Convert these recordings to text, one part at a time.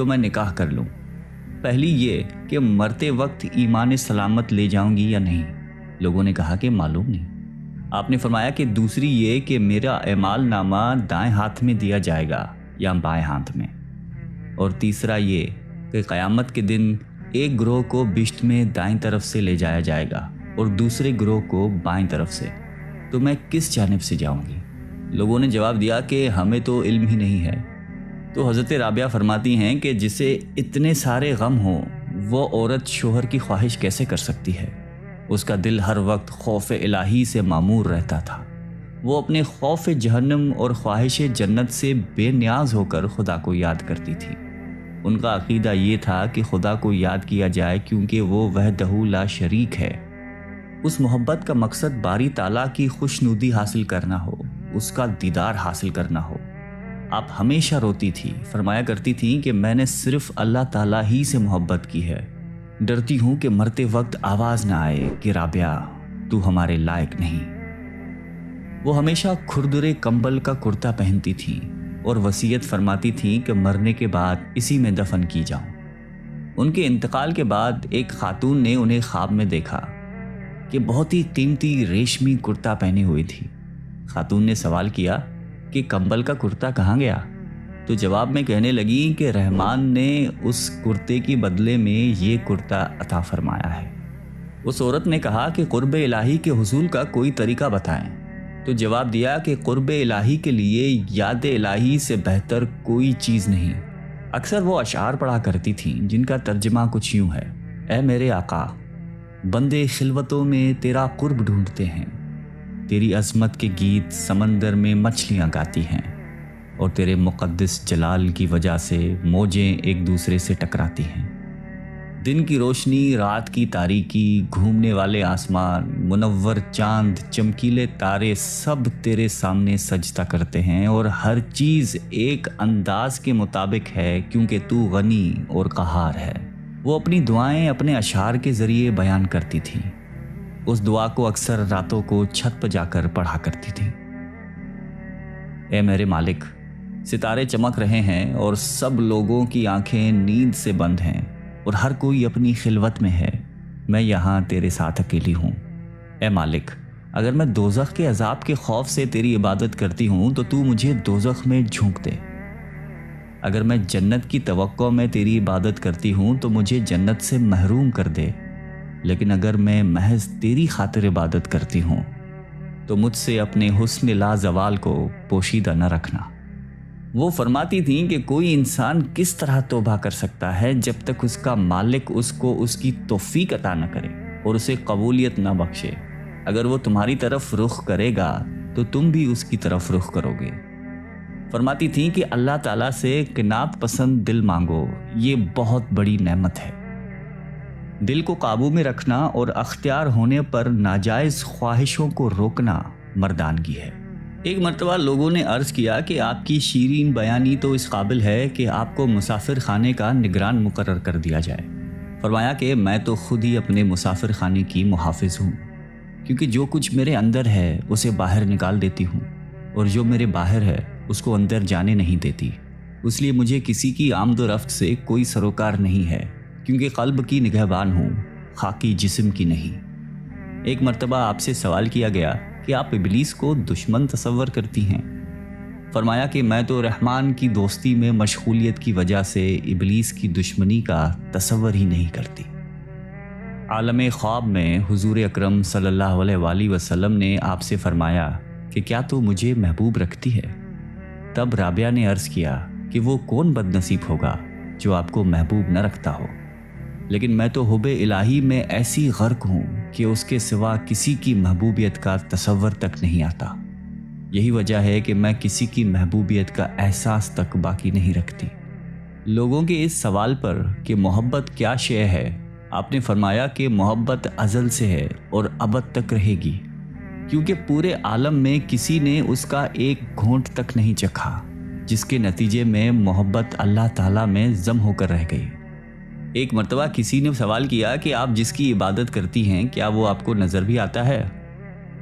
تو میں نکاح کر لوں۔ پہلی یہ کہ مرتے وقت ایمان سلامت لے جاؤں گی یا نہیں؟ لوگوں نے کہا کہ معلوم نہیں۔ آپ نے فرمایا کہ دوسری یہ کہ میرا اعمال نامہ دائیں ہاتھ میں دیا جائے گا یا بائیں ہاتھ میں، اور تیسرا یہ کہ قیامت کے دن ایک گروہ کو بشت میں دائیں طرف سے لے جایا جائے گا اور دوسرے گروہ کو بائیں طرف سے، تو میں کس جانب سے جاؤں گی؟ لوگوں نے جواب دیا کہ ہمیں تو علم ہی نہیں ہے۔ تو حضرت رابعہ فرماتی ہیں کہ جسے اتنے سارے غم ہوں وہ عورت شوہر کی خواہش کیسے کر سکتی ہے؟ اس کا دل ہر وقت خوف الہی سے معمور رہتا تھا۔ وہ اپنے خوف جہنم اور خواہش جنت سے بے نیاز ہو کر خدا کو یاد کرتی تھی۔ ان کا عقیدہ یہ تھا کہ خدا کو یاد کیا جائے کیونکہ وہ وحدہ لا شریک ہے۔ اس محبت کا مقصد باری تعالیٰ کی خوشنودی حاصل کرنا ہو، اس کا دیدار حاصل کرنا ہو۔ آپ ہمیشہ روتی تھی، فرمایا کرتی تھیں کہ میں نے صرف اللہ تعالیٰ ہی سے محبت کی ہے، ڈرتی ہوں کہ مرتے وقت آواز نہ آئے کہ رابعہ تو ہمارے لائق نہیں۔ وہ ہمیشہ کھردرے کمبل کا کرتا پہنتی تھیں اور وصیت فرماتی تھیں کہ مرنے کے بعد اسی میں دفن کی جاؤں۔ ان کے انتقال کے بعد ایک خاتون نے انہیں خواب میں دیکھا کہ بہت ہی قیمتی ریشمی کرتا پہنے ہوئی تھی۔ خاتون نے سوال کیا کہ کمبل کا کرتا کہاں گیا؟ تو جواب میں کہنے لگی کہ رحمان نے اس کرتے کی بدلے میں یہ کرتا عطا فرمایا ہے۔ اس عورت نے کہا کہ قرب الہی کے حصول کا کوئی طریقہ بتائیں۔ تو جواب دیا کہ قرب الہی کے لیے یاد الہی سے بہتر کوئی چیز نہیں۔ اکثر وہ اشعار پڑھا کرتی تھیں جن کا ترجمہ کچھ یوں ہے: اے میرے آقا، بندے خلوتوں میں تیرا قرب ڈھونڈتے ہیں، تیری عظمت کے گیت سمندر میں مچھلیاں گاتی ہیں، اور تیرے مقدس جلال کی وجہ سے موجیں ایک دوسرے سے ٹکراتی ہیں۔ دن کی روشنی، رات کی تاریکی، گھومنے والے آسمان، منور چاند، چمکیلے تارے سب تیرے سامنے سجدہ کرتے ہیں، اور ہر چیز ایک انداز کے مطابق ہے کیونکہ تو غنی اور قہار ہے۔ وہ اپنی دعائیں اپنے اشعار کے ذریعے بیان کرتی تھی۔ اس دعا کو اکثر راتوں کو چھت پر جا کر پڑھا کرتی تھی: اے میرے مالک، ستارے چمک رہے ہیں اور سب لوگوں کی آنکھیں نیند سے بند ہیں اور ہر کوئی اپنی خلوت میں ہے، میں یہاں تیرے ساتھ اکیلی ہوں۔ اے مالک، اگر میں دوزخ کے عذاب کے خوف سے تیری عبادت کرتی ہوں تو تو مجھے دوزخ میں جھونک دے۔ اگر میں جنت کی توقع میں تیری عبادت کرتی ہوں تو مجھے جنت سے محروم کر دے، لیکن اگر میں محض تیری خاطر عبادت کرتی ہوں تو مجھ سے اپنے حسن لا زوال کو پوشیدہ نہ رکھنا۔ وہ فرماتی تھیں کہ کوئی انسان کس طرح توبہ کر سکتا ہے جب تک اس کا مالک اس کو اس کی توفیق عطا نہ کرے اور اسے قبولیت نہ بخشے۔ اگر وہ تمہاری طرف رخ کرے گا تو تم بھی اس کی طرف رخ کرو گے۔ فرماتی تھیں کہ اللہ تعالیٰ سے قناعت پسند دل مانگو، یہ بہت بڑی نعمت ہے۔ دل کو قابو میں رکھنا اور اختیار ہونے پر ناجائز خواہشوں کو روکنا مردانگی ہے۔ ایک مرتبہ لوگوں نے عرض کیا کہ آپ کی شیرین بیانی تو اس قابل ہے کہ آپ کو مسافر خانے کا نگران مقرر کر دیا جائے۔ فرمایا کہ میں تو خود ہی اپنے مسافر خانے کی محافظ ہوں، کیونکہ جو کچھ میرے اندر ہے اسے باہر نکال دیتی ہوں، اور جو میرے باہر ہے اس کو اندر جانے نہیں دیتی۔ اس لیے مجھے کسی کی آمد و رفت سے کوئی سروکار نہیں ہے، کیونکہ قلب کی نگہبان ہوں، خاکی جسم کی نہیں۔ ایک مرتبہ آپ سے سوال کیا گیا کہ آپ ابلیس کو دشمن تصور کرتی ہیں؟ فرمایا کہ میں تو رحمان کی دوستی میں مشغولیت کی وجہ سے ابلیس کی دشمنی کا تصور ہی نہیں کرتی۔ عالم خواب میں حضور اکرم صلی اللہ علیہ وآلہ وسلم نے آپ سے فرمایا کہ کیا تو مجھے محبوب رکھتی ہے؟ تب رابعہ نے عرض کیا کہ وہ کون بد نصیب ہوگا جو آپ کو محبوب نہ رکھتا ہو، لیکن میں تو حب الہی میں ایسی غرق ہوں کہ اس کے سوا کسی کی محبوبیت کا تصور تک نہیں آتا۔ یہی وجہ ہے کہ میں کسی کی محبوبیت کا احساس تک باقی نہیں رکھتی۔ لوگوں کے اس سوال پر کہ محبت کیا شے ہے، آپ نے فرمایا کہ محبت ازل سے ہے اور ابد تک رہے گی، کیونکہ پورے عالم میں کسی نے اس کا ایک گھونٹ تک نہیں چکھا، جس کے نتیجے میں محبت اللہ تعالیٰ میں ضم ہو کر رہ گئی۔ ایک مرتبہ کسی نے سوال کیا کہ آپ جس کی عبادت کرتی ہیں کیا وہ آپ کو نظر بھی آتا ہے؟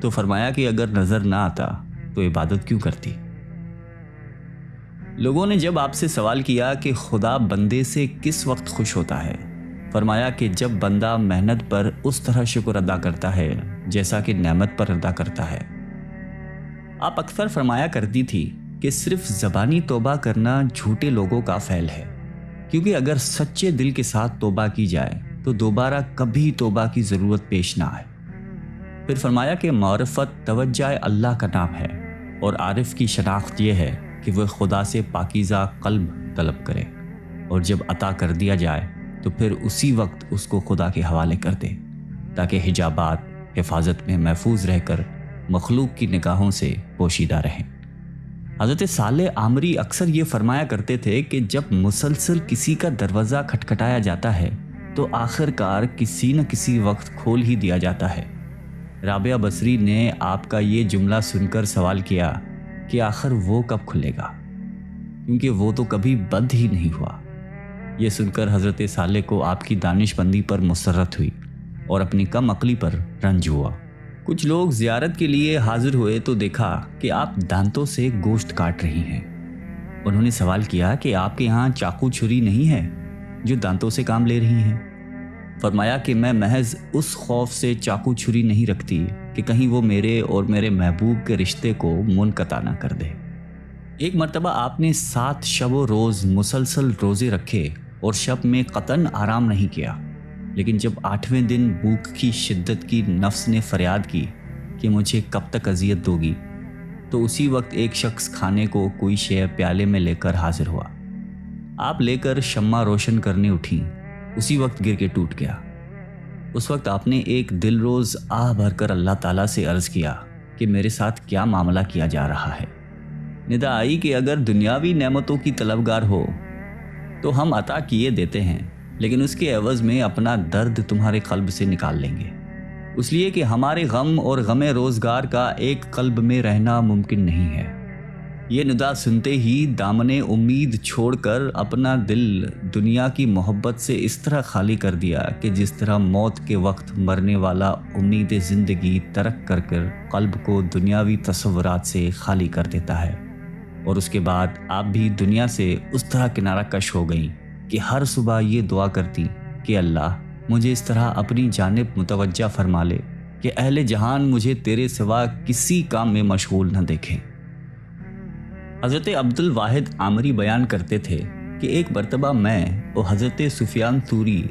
تو فرمایا کہ اگر نظر نہ آتا تو عبادت کیوں کرتی؟ لوگوں نے جب آپ سے سوال کیا کہ خدا بندے سے کس وقت خوش ہوتا ہے، فرمایا کہ جب بندہ محنت پر اس طرح شکر ادا کرتا ہے جیسا کہ نعمت پر ادا کرتا ہے۔ آپ اکثر فرمایا کرتی تھی کہ صرف زبانی توبہ کرنا جھوٹے لوگوں کا فعل ہے، کیونکہ اگر سچے دل کے ساتھ توبہ کی جائے تو دوبارہ کبھی توبہ کی ضرورت پیش نہ آئے۔ پھر فرمایا کہ معرفت توجہ اللہ کا نام ہے، اور عارف کی شناخت یہ ہے کہ وہ خدا سے پاکیزہ قلب طلب کرے، اور جب عطا کر دیا جائے تو پھر اسی وقت اس کو خدا کے حوالے کر دے، تاکہ حجابات حفاظت میں محفوظ رہ کر مخلوق کی نگاہوں سے پوشیدہ رہیں۔ حضرت صالح عامری اکثر یہ فرمایا کرتے تھے کہ جب مسلسل کسی کا دروازہ کھٹکھٹایا جاتا ہے تو آخر کار کسی نہ کسی وقت کھول ہی دیا جاتا ہے۔ رابعہ بصری نے آپ کا یہ جملہ سن کر سوال کیا کہ آخر وہ کب کھلے گا، کیونکہ وہ تو کبھی بند ہی نہیں ہوا۔ یہ سن کر حضرت صالح کو آپ کی دانش مندی پر مسرت ہوئی اور اپنی کم عقلی پر رنج ہوا۔ کچھ لوگ زیارت کے لیے حاضر ہوئے تو دیکھا کہ آپ دانتوں سے گوشت کاٹ رہی ہیں۔ انہوں نے سوال کیا کہ آپ کے یہاں چاقو چھری نہیں ہے جو دانتوں سے کام لے رہی ہیں؟ فرمایا کہ میں محض اس خوف سے چاقو چھری نہیں رکھتی کہ کہیں وہ میرے اور میرے محبوب کے رشتے کو منقطع نہ کر دے۔ ایک مرتبہ آپ نے 7 شب و روز مسلسل روزے رکھے اور شب میں قطعاً آرام نہیں کیا، لیکن جب 8ویں دن بھوک کی شدت کی نفس نے فریاد کی کہ مجھے کب تک اذیت دوگی، تو اسی وقت ایک شخص کھانے کو کوئی شے پیالے میں لے کر حاضر ہوا۔ آپ لے کر شمع روشن کرنے اٹھیں، اسی وقت گر کے ٹوٹ گیا۔ اس وقت آپ نے ایک دل روز آہ بھر کر اللہ تعالیٰ سے عرض کیا کہ میرے ساتھ کیا معاملہ کیا جا رہا ہے۔ ندا آئی کہ اگر دنیاوی نعمتوں کی طلبگار ہو تو ہم عطا کیے دیتے ہیں، لیکن اس کے عوض میں اپنا درد تمہارے قلب سے نکال لیں گے، اس لیے کہ ہمارے غم اور غم روزگار کا ایک قلب میں رہنا ممکن نہیں ہے۔ یہ ندا سنتے ہی دامن امید چھوڑ کر اپنا دل دنیا کی محبت سے اس طرح خالی کر دیا کہ جس طرح موت کے وقت مرنے والا امید زندگی ترک کر قلب کو دنیاوی تصورات سے خالی کر دیتا ہے، اور اس کے بعد آپ بھی دنیا سے اس طرح کنارہ کش ہو گئیں کہ ہر صبح یہ دعا کرتی کہ اللہ مجھے اس طرح اپنی جانب متوجہ فرما لے کہ اہل جہان مجھے تیرے سوا کسی کام میں مشغول نہ دیکھیں۔ حضرت عبد الواحد عامری بیان کرتے تھے کہ ایک مرتبہ میں اور حضرت سفیان ثوری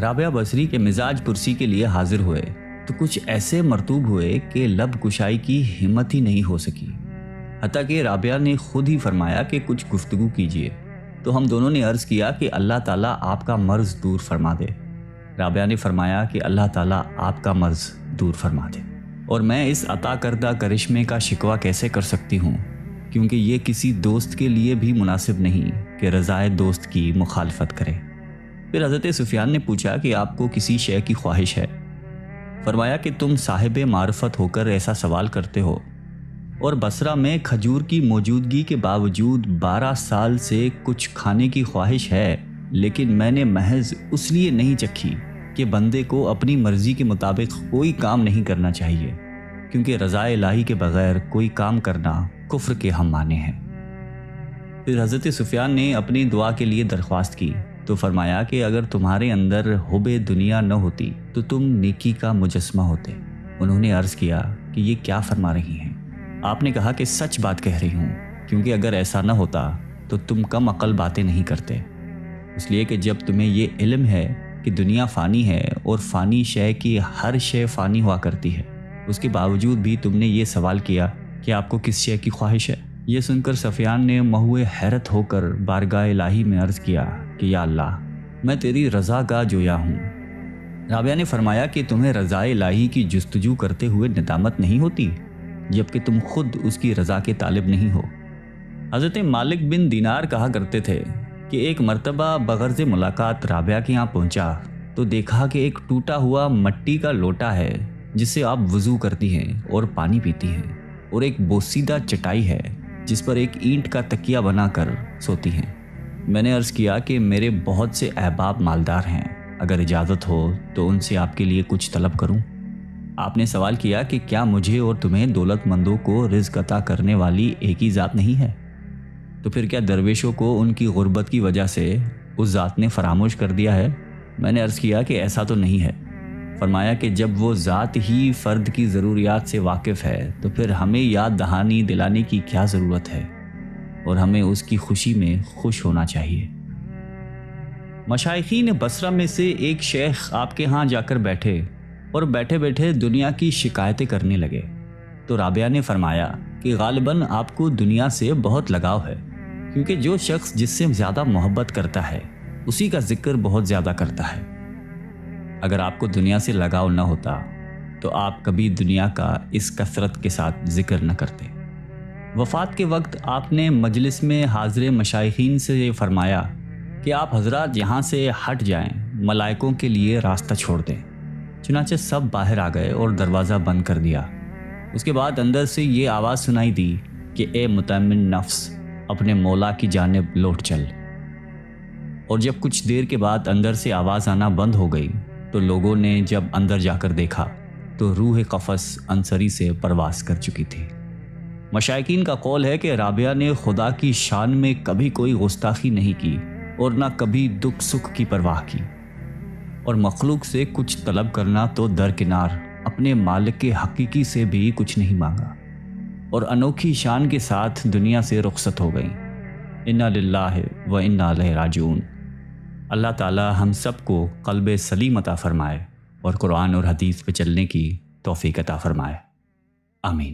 رابعہ بصری کے مزاج پرسی کے لیے حاضر ہوئے تو کچھ ایسے مرطوب ہوئے کہ لب کشائی کی ہمت ہی نہیں ہو سکی، حتیٰ کہ رابعہ نے خود ہی فرمایا کہ کچھ گفتگو کیجیے، تو ہم دونوں نے عرض کیا کہ اللہ تعالیٰ آپ کا مرض دور فرما دے۔ رابعہ نے فرمایا کہ اللہ تعالیٰ آپ کا مرض دور فرما دے، اور میں اس عطا کردہ کرشمے کا شکوہ کیسے کر سکتی ہوں، کیونکہ یہ کسی دوست کے لیے بھی مناسب نہیں کہ رضائے دوست کی مخالفت کرے۔ پھر حضرت سفیان نے پوچھا کہ آپ کو کسی شے کی خواہش ہے؟ فرمایا کہ تم صاحب معرفت ہو کر ایسا سوال کرتے ہو، اور بصرہ میں کھجور کی موجودگی کے باوجود 12 سال سے کچھ کھانے کی خواہش ہے، لیکن میں نے محض اس لیے نہیں چکھی کہ بندے کو اپنی مرضی کے مطابق کوئی کام نہیں کرنا چاہیے، کیونکہ رضا الہی کے بغیر کوئی کام کرنا کفر کے ہم معنی ہیں۔ پھر حضرت سفیان نے اپنی دعا کے لیے درخواست کی تو فرمایا کہ اگر تمہارے اندر حب دنیا نہ ہوتی تو تم نیکی کا مجسمہ ہوتے۔ انہوں نے عرض کیا کہ یہ کیا فرما رہی ہیں؟ آپ نے کہا کہ سچ بات کہہ رہی ہوں، کیونکہ اگر ایسا نہ ہوتا تو تم کم عقل باتیں نہیں کرتے، اس لیے کہ جب تمہیں یہ علم ہے کہ دنیا فانی ہے اور فانی شے کی ہر شے فانی ہوا کرتی ہے، اس کے باوجود بھی تم نے یہ سوال کیا کہ آپ کو کس شے کی خواہش ہے۔ یہ سن کر سفیان نے مہوے حیرت ہو کر بارگاہ الہی میں عرض کیا کہ یا اللہ، میں تیری رضا کا جویا ہوں۔ رابعہ نے فرمایا کہ تمہیں رضا الہی کی جستجو کرتے ہوئے ندامت نہیں ہوتی جبکہ تم خود اس کی رضا کے طالب نہیں ہو؟ حضرت مالک بن دینار کہا کرتے تھے کہ ایک مرتبہ بغرض ملاقات رابعہ کے یہاں پہنچا تو دیکھا کہ ایک ٹوٹا ہوا مٹی کا لوٹا ہے جس سے آپ وضو کرتی ہیں اور پانی پیتی ہیں، اور ایک بوسیدہ چٹائی ہے جس پر ایک اینٹ کا تکیہ بنا کر سوتی ہیں۔ میں نے عرض کیا کہ میرے بہت سے احباب مالدار ہیں، اگر اجازت ہو تو ان سے آپ کے لیے کچھ طلب کروں؟ آپ نے سوال کیا کہ کیا مجھے اور تمہیں دولت مندوں کو رزق عطا کرنے والی ایک ہی ذات نہیں ہے؟ تو پھر کیا درویشوں کو ان کی غربت کی وجہ سے اس ذات نے فراموش کر دیا ہے؟ میں نے عرض کیا کہ ایسا تو نہیں ہے۔ فرمایا کہ جب وہ ذات ہی فرد کی ضروریات سے واقف ہے تو پھر ہمیں یاد دہانی دلانے کی کیا ضرورت ہے، اور ہمیں اس کی خوشی میں خوش ہونا چاہیے۔ مشائخین بصرہ میں سے ایک شیخ آپ کے ہاں جا کر بیٹھے اور بیٹھے بیٹھے دنیا کی شکایتیں کرنے لگے، تو رابعہ نے فرمایا کہ غالباً آپ کو دنیا سے بہت لگاؤ ہے، کیونکہ جو شخص جس سے زیادہ محبت کرتا ہے اسی کا ذکر بہت زیادہ کرتا ہے۔ اگر آپ کو دنیا سے لگاؤ نہ ہوتا تو آپ کبھی دنیا کا اس کثرت کے ساتھ ذکر نہ کرتے۔ وفات کے وقت آپ نے مجلس میں حاضر مشائخین سے یہ فرمایا کہ آپ حضرات یہاں سے ہٹ جائیں، ملائکوں کے لیے راستہ چھوڑ دیں۔ چنانچہ سب باہر آ گئے اور دروازہ بند کر دیا۔ اس کے بعد اندر سے یہ آواز سنائی دی کہ اے مطمئن نفس، اپنے مولا کی جانب لوٹ چل۔ اور جب کچھ دیر کے بعد اندر سے آواز آنا بند ہو گئی تو لوگوں نے جب اندر جا کر دیکھا تو روح قفس انصری سے پرواز کر چکی تھی۔ مشائقین کا قول ہے کہ رابعہ نے خدا کی شان میں کبھی کوئی گستاخی نہیں کی اور نہ کبھی دکھ سکھ کی پرواہ کی، اور مخلوق سے کچھ طلب کرنا تو درکنار، اپنے مالک حقیقی سے بھی کچھ نہیں مانگا، اور انوکھی شان کے ساتھ دنیا سے رخصت ہو گئیں۔ انا للہ و انا الیہ راجعون۔ اللہ تعالی ہم سب کو قلب سلیم عطا فرمائے اور قرآن اور حدیث پہ چلنے کی توفیق عطا فرمائے۔ آمین۔